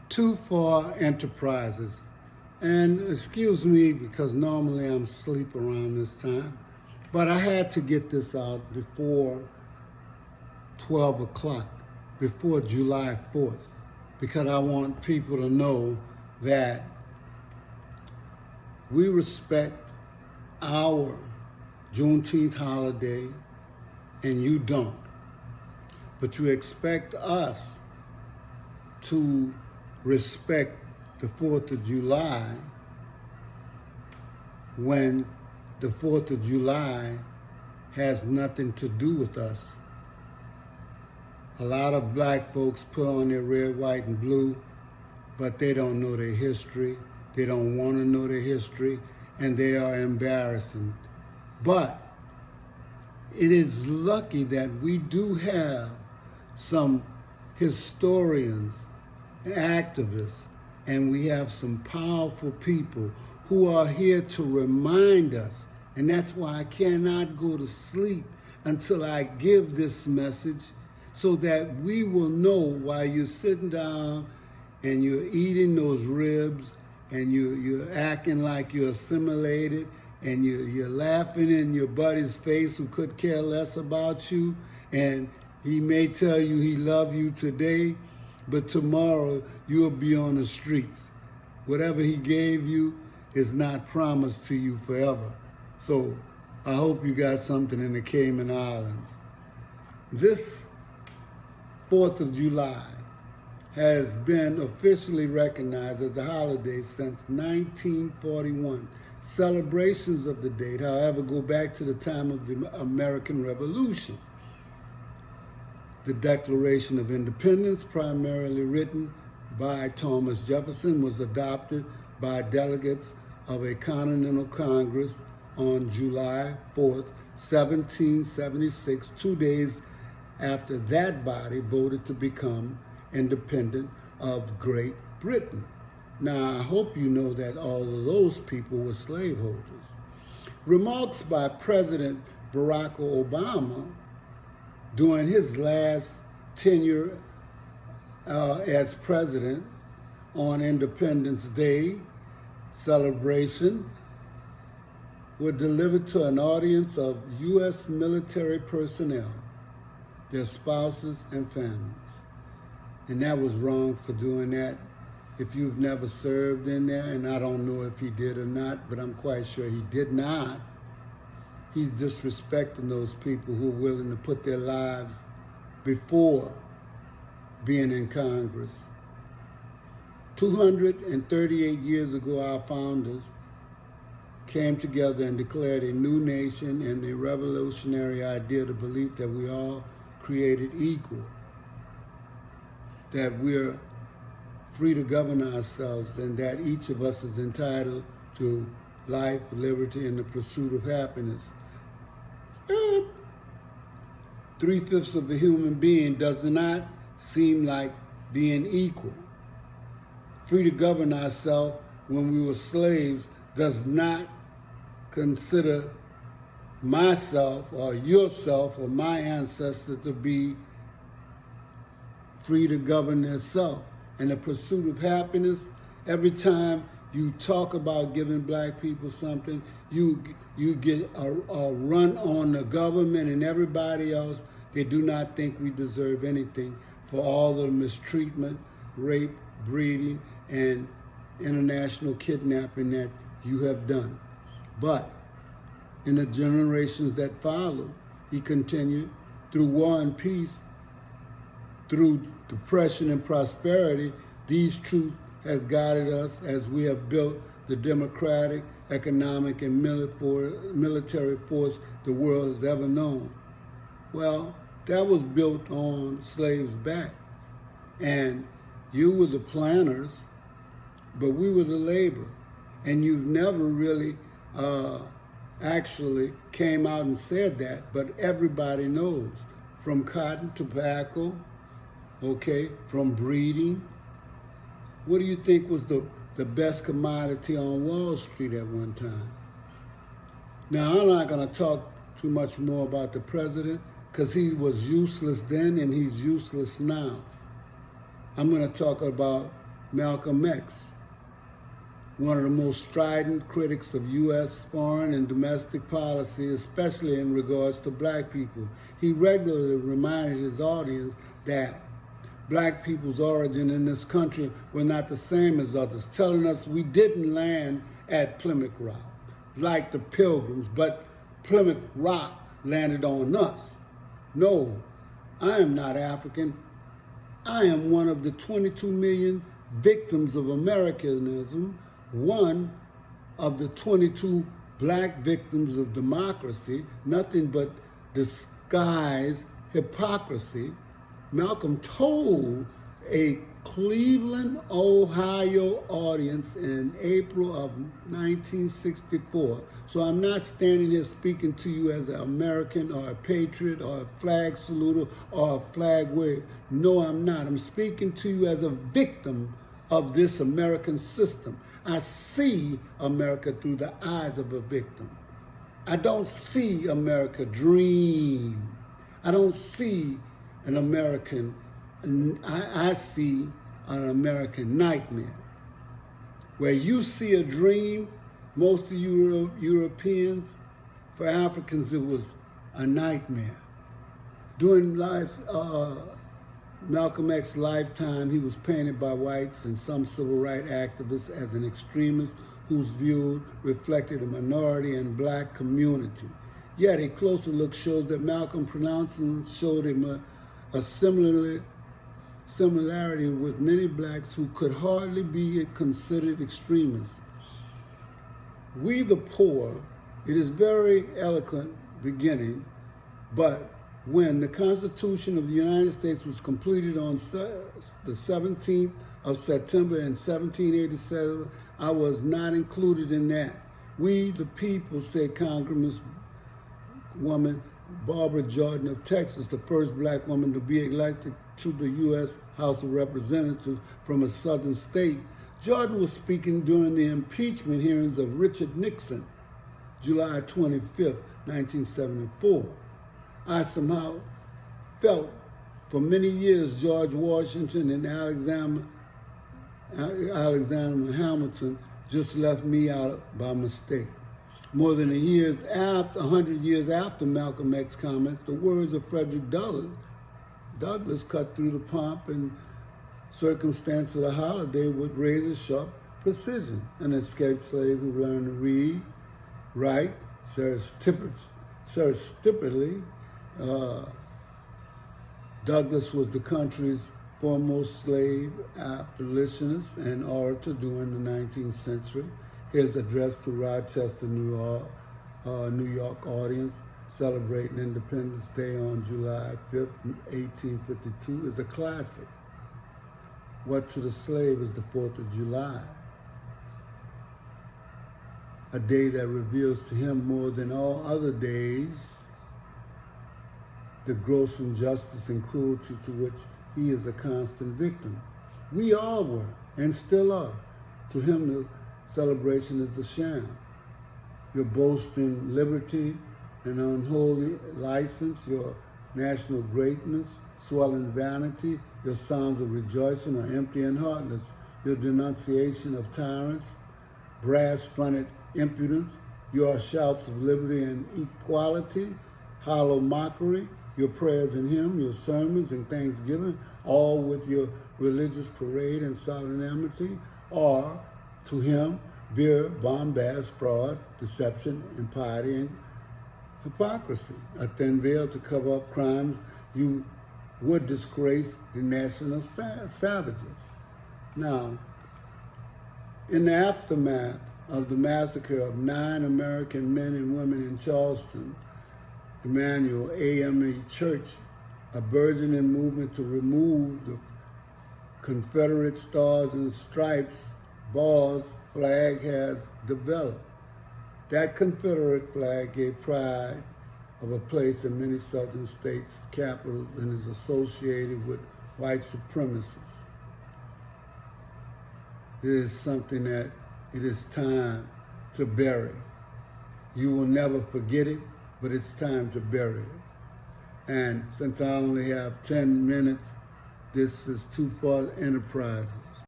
Too Far Enterprises. And excuse me, because normally I'm asleep around this time, but I had to get this out before 12 o'clock, before July 4th, because I want people to know that we respect our Juneteenth holiday and you don't. But you expect us to respect the 4th of July when the 4th of July has nothing to do with us. A lot of black folks put on their red, white, and blue, but they don't know their history. They don't want to know their history, and they are embarrassing. But it is lucky that we do have some historians, activists, and we have some powerful people who are here to remind us. And that's why I cannot go to sleep until I give this message, so that we will know while you're sitting down and you're eating those ribs and you're acting like you're assimilated and you're laughing in your buddy's face who could care less about you, and he may tell you he loves you today, but tomorrow you'll be on the streets. Whatever he gave you is not promised to you forever. So I hope you got something in the Cayman Islands. This 4th of July has been officially recognized as a holiday since 1941. Celebrations of the date, however, go back to the time of the American Revolution. The Declaration of Independence, primarily written by Thomas Jefferson, was adopted by delegates of a Continental Congress on July 4th, 1776, 2 days after that body voted to become independent of Great Britain. Now, I hope you know that all of those people were slaveholders. Remarks by President Barack Obama during his last tenure as president on Independence Day celebration were delivered to an audience of U.S. military personnel, their spouses and families. And that was wrong for doing that. If you've never served in there, and I don't know if he did or not, but I'm quite sure he did not, he's disrespecting those people who are willing to put their lives before being in Congress. 238 years ago, our founders came together and declared a new nation and a revolutionary idea, the belief that we all created equal, that we're free to govern ourselves, and that each of us is entitled to life, liberty, and the pursuit of happiness. 3/5 of a human being does not seem like being equal. Free to govern ourselves when we were slaves does not consider myself or yourself or my ancestor to be free to govern themselves. And the pursuit of happiness, every time you talk about giving black people something, you get a run on the government and everybody else. They do not think we deserve anything for all the mistreatment, rape, breeding, and international kidnapping that you have done. But in the generations that followed, he continued, through war and peace, through depression and prosperity, these truths has guided us as we have built the democratic, economic, and military force the world has ever known. Well, that was built on slaves' backs. And you were the planners, but we were the labor. And you've never really actually came out and said that, but everybody knows. From cotton, tobacco, okay, from breeding. What do you think was the best commodity on Wall Street at one time? Now, I'm not going to talk too much more about the president because he was useless then and he's useless now. I'm going to talk about Malcolm X, one of the most strident critics of U.S. foreign and domestic policy, especially in regards to black people. He regularly reminded his audience that black people's origin in this country were not the same as others, telling us we didn't land at Plymouth Rock like the Pilgrims, but Plymouth Rock landed on us. No, I am not African. I am one of the 22 million victims of Americanism, one of the 22 black victims of democracy, nothing but disguised hypocrisy. Malcolm told a Cleveland, Ohio audience in April of 1964. So I'm not standing here speaking to you as an American or a patriot or a flag saluter or a flag waver. No, I'm not. I'm speaking to you as a victim of this American system. I see America through the eyes of a victim. I don't see America dream. I don't see an American, I see an American nightmare. Where you see a dream, most of you Europeans, for Africans it was a nightmare. During Malcolm X's lifetime, he was painted by whites and some civil rights activists as an extremist whose view reflected a minority and black community. Yet a closer look shows that Malcolm's pronouncements showed him a similarity with many blacks who could hardly be considered extremists. We the poor, it is very eloquent beginning, but when the Constitution of the United States was completed on the 17th of September in 1787, I was not included in that. We the people, said Congresswoman Barbara Jordan of Texas, the first black woman to be elected to the U.S. House of Representatives from a southern state. Jordan was speaking during the impeachment hearings of Richard Nixon, July 25th, 1974. I somehow felt for many years George Washington and Alexander Hamilton just left me out by mistake. More than 100 years after Malcolm X's comments, the words of Frederick Douglass cut through the pomp and circumstance of the holiday with razor-sharp precision. An escaped slave who learned to read, write, surreptitiously. Douglass was the country's foremost slave abolitionist and orator during the 19th century. His address to Rochester, New York audience celebrating Independence Day on July 5th, 1852 is a classic. What to the slave is the 4th of July, a day that reveals to him more than all other days the gross injustice and cruelty to which he is a constant victim. We all were, and still are. To him, the celebration is the sham. Your boasting liberty and unholy license, your national greatness, swelling vanity, your sounds of rejoicing are empty and heartless. Your denunciation of tyrants, brass-fronted impudence, your shouts of liberty and equality, hollow mockery, your prayers in hymn, your sermons and thanksgiving, all with your religious parade and solemnity, are, to him, beer, bombast, fraud, deception, impiety, and hypocrisy. A thin veil to cover up crimes you would disgrace the nation of savages. Now, in the aftermath of the massacre of 9 American men and women in Charleston, Emmanuel AME Church, a burgeoning movement to remove the Confederate stars and stripes, bars, flag has developed. That Confederate flag gave pride of a place in many southern states' capitals and is associated with white supremacists. It is something that it is time to bury. You will never forget it, but it's time to bury it. And since I only have 10 minutes, this is Too Far Enterprises.